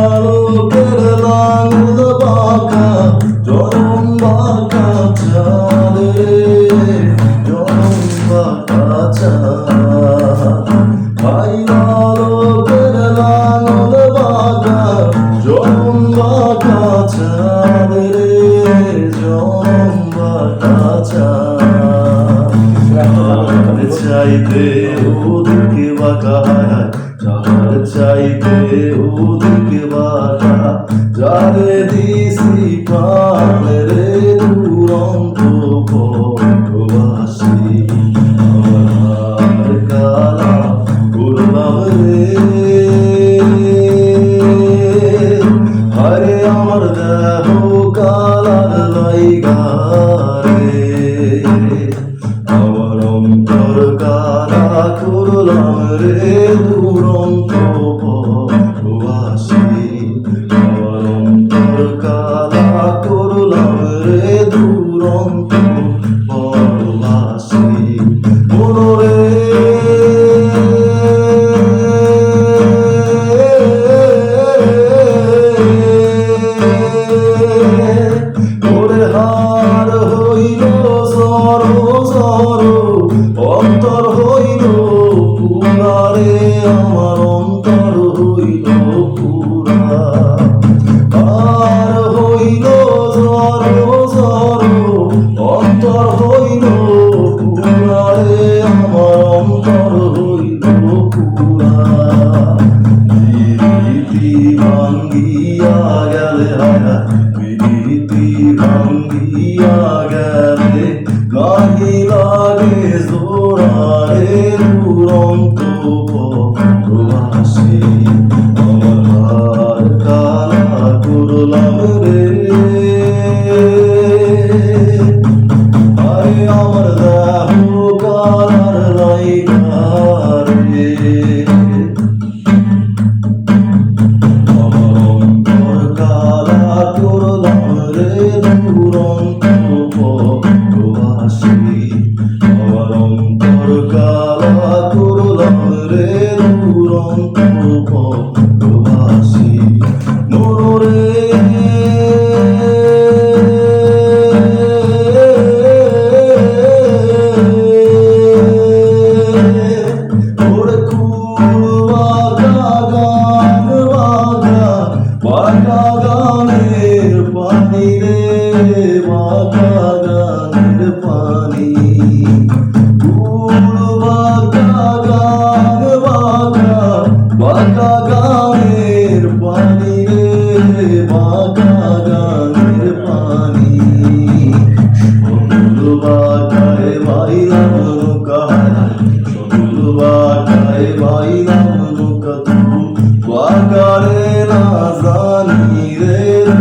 আলোকের লাঙল বাঁকা জনম বাঁকা চাঁদে জনম বাঁকা চাঁদ আলোকের লাঙল বাঁকা জনম বাঁকা চাঁদ রে জনম বাঁকা চাঁদ চাইতে ওদিকে বাঁকা যার চাইতে ওদিকে বাঁকা যারে দিছি প্রাণ রে দুরন্ত পরবাসী আমার কালা করলাম রে আরে আমার দেহ কালার লাইগা রে আমার অন্তর কালা করলাম রে দুরন্ত পরবাসী আমার অন্তর কালা করলাম রে দুরন্ত পরবাসী মনরে হার হইল সর সর অন্তর হইল পুরারে আমার অন্তর হইল পুরা আর হইল সর সর অন্তর হইল পুরারে আমার অন্তর হইল পুরা প্রীতি ভাঙ্গিয়া গেলে হায়া প্রীতি ভাঙ্গিয়া গেলে গাহি লাগে জোড়ারে দুরন্ত পরবাসী আমার হার কালা করলাম রে আরে আমার দেহ কালার লাইগা রে আমার অন্তর কালা করলাম রে দুরন্ত পরবাসী আমার অন্তর কালা করলাম রে দুরন্ত পরবাসী মনরে ওরে কুল বাঁকা গান বাঁকা বাঁকা গানের পানি রে বাঁকা গানের পানি কুল বাঁকা গান বাঁকা বাঁকা গানের পানি রে বাঁকা গানের পানি সকল বাঁকায় বাইলাম নৌকা সকল বাঁকায় বাইলাম নৌকা তু বাঁকারে না জানি রে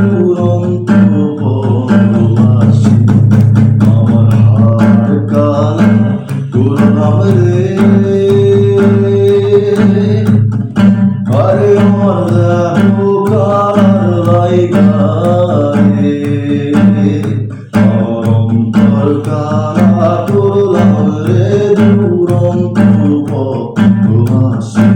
দুরন্ত পরবাসী আমার হার কালা করলাম রে আরে আমার দেহ কালার লাইগা রে আমার অন্তর কালা করলাম রে দুরন্ত পরবাসী